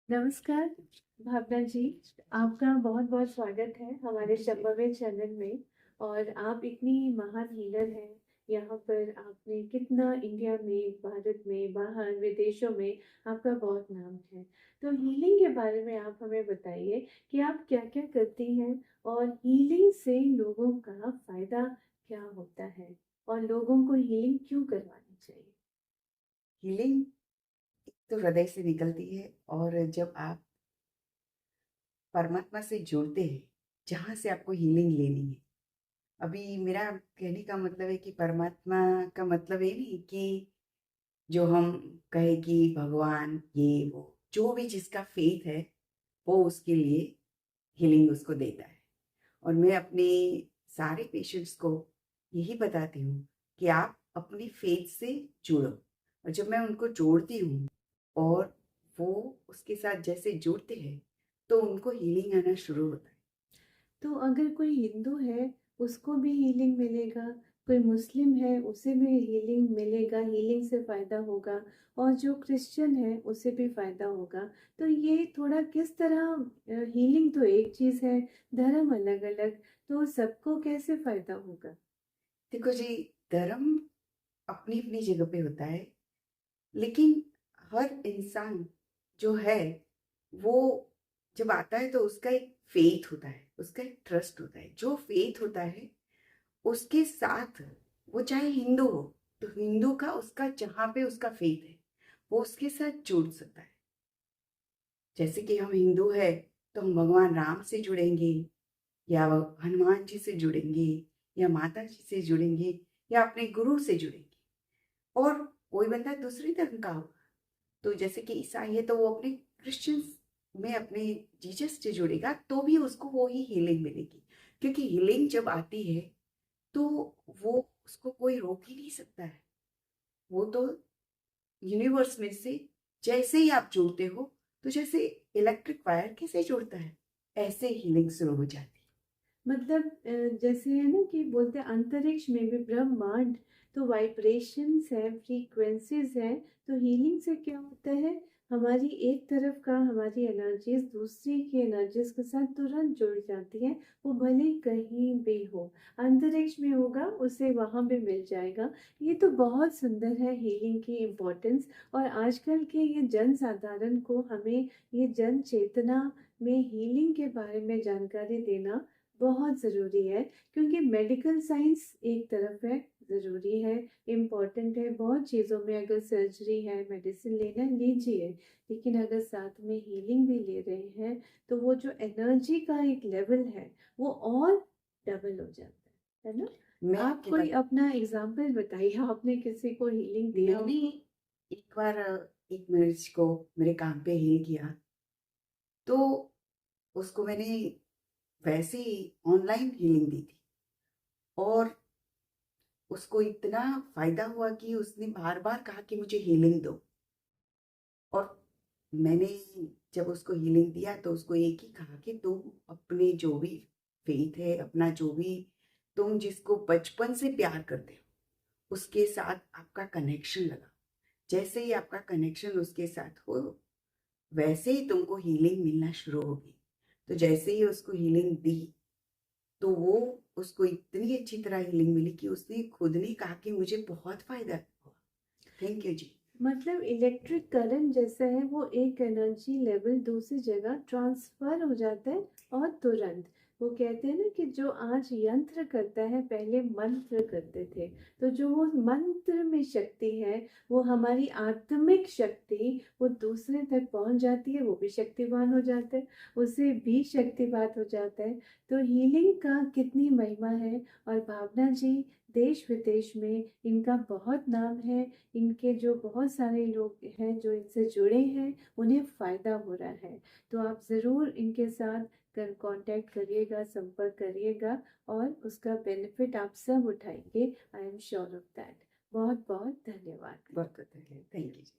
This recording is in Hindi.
नमस्कार भावना जी। आपका बहुत बहुत स्वागत है हमारे शम्भवी चैनल में। और आप इतनी महान हीलर हैं। यहाँ पर आपने कितना इंडिया में, भारत में, बाहर विदेशों में आपका बहुत नाम है। तो हीलिंग के बारे में आप हमें बताइए कि आप क्या क्या करती हैं और हीलिंग से लोगों का फायदा क्या होता है और लोगों को हीलिंग क्यों करवानी चाहिए। हीलिंग तो हृदय से निकलती है। और जब आप परमात्मा से जुड़ते हैं, जहाँ से आपको हीलिंग लेनी है। अभी मेरा कहने का मतलब है कि परमात्मा का मतलब ये नहीं कि जो हम कहे कि भगवान ये वो, जो भी जिसका फेथ है वो उसके लिए हीलिंग उसको देता है। और मैं अपने सारे पेशेंट्स को यही बताती हूँ कि आप अपनी फेथ से जुड़ो। और जब मैं उनको जोड़ती हूँ और वो उसके साथ जैसे जुड़ते हैं तो उनको हीलिंग आना शुरू होता है। तो अगर कोई हिंदू है उसको भी हीलिंग मिलेगा, कोई मुस्लिम है उसे भी हीलिंग मिलेगा, हीलिंग से फायदा होगा, और जो क्रिश्चियन है उसे भी फायदा होगा। तो ये थोड़ा किस तरह, हीलिंग तो एक चीज है, धर्म अलग अलग, तो सबको कैसे फायदा होगा। देखो जी, धर्म अपनी अपनी जगह पे होता है, लेकिन हर इंसान जो है वो जब आता है तो उसका एक फेथ होता है, उसका एक ट्रस्ट होता है। जो फेथ होता है उसके साथ, वो चाहे हिंदू हो तो हिंदू का उसका जहाँ पे उसका फेथ है वो उसके साथ जुड़ सकता है। जैसे कि हम हिंदू है तो हम भगवान राम से जुड़ेंगे, या हनुमान जी से जुड़ेंगे, या माता जी से जुड़ेंगे, या अपने गुरु से जुड़ेंगे। और कोई बंदा दूसरी धर्म का होगा, तो जैसे कि ईसाई है तो वो अपने क्रिश्चियंस में अपने जीसस से जुड़ेगा तो भी उसको वो ही हीलिंग मिलेगी। क्योंकि हीलिंग जब आती है तो वो उसको कोई रोक ही नहीं सकता है। वो तो यूनिवर्स में से जैसे ही आप जुड़ते हो, तो जैसे इलेक्ट्रिक वायर कैसे जुड़ता है, ऐसे हीलिंग शुरू हो जाती मतलब जैसे है ना कि बोलते हैं अंतरिक्ष में भी ब्रह्मांड, तो वाइब्रेशंस है, फ्रीक्वेंसीज है। तो हीलिंग से क्या होता है, हमारी एक तरफ का हमारी एनर्जीज दूसरी की एनर्जीज के साथ तुरंत जुड़ जाती है। वो भले कहीं भी हो, अंतरिक्ष में होगा उसे वहां भी मिल जाएगा। ये तो बहुत सुंदर है हीलिंग की इम्पोर्टेंस। और आजकल के ये जन साधारण को हमें ये जन चेतना में हीलिंग के बारे में जानकारी देना बहुत ज़रूरी है। क्योंकि मेडिकल साइंस एक तरफ है, ज़रूरी है, इम्पोर्टेंट है बहुत चीज़ों में। अगर सर्जरी है, मेडिसिन लेना है, लीजिए, लेकिन अगर साथ में हीलिंग भी ले रहे हैं तो वो जो एनर्जी का एक लेवल है वो और डबल हो जाता है ना। है। मैं आप आपकी कोई बात, अपना एग्जाम्पल बताइए, आपने किसी को हीलिंग दिया हो। मैंने एक बार एक मरीज को मेरे काम पे हील किया, तो उसको मैंने वैसे ही ऑनलाइन हीलिंग दी थी। और उसको इतना फायदा हुआ कि उसने बार बार कहा कि मुझे हीलिंग दो। और मैंने जब उसको हीलिंग दिया तो उसको एक ही कहा कि तुम अपने जो भी फेथ है, अपना जो भी, तुम जिसको बचपन से प्यार करते हो उसके साथ आपका कनेक्शन लगा। जैसे ही आपका कनेक्शन उसके साथ हो, वैसे ही तुमको हीलिंग मिलना शुरू होगी। तो जैसे ही उसको हीलिंग दी तो वो, उसको इतनी अच्छी तरह हीलिंग मिली कि उसने खुद ने कहा कि मुझे बहुत फायदा हुआ। थैंक यू जी। मतलब इलेक्ट्रिक करंट जैसा है, वो एक एनर्जी लेवल दूसरी जगह ट्रांसफर हो जाता है और तुरंत। वो कहते हैं ना कि जो आज यंत्र करता है पहले मंत्र करते थे। तो जो वो मंत्र में शक्ति है, वो हमारी आत्मिक शक्ति वो दूसरे तक पहुंच जाती है, वो भी शक्तिवान हो जाता है, उसे भी शक्तिवान हो जाता है। तो हीलिंग का कितनी महिमा है। और भावना जी, देश विदेश में इनका बहुत नाम है। इनके जो बहुत सारे लोग हैं जो इनसे जुड़े हैं, उन्हें फ़ायदा हो रहा है। तो आप ज़रूर इनके साथ कर कांटेक्ट करिएगा, संपर्क करिएगा, और उसका बेनिफिट आप सब उठाएंगे। I am sure of that. बहुत बहुत धन्यवाद। बहुत बहुत थैंक यू जी।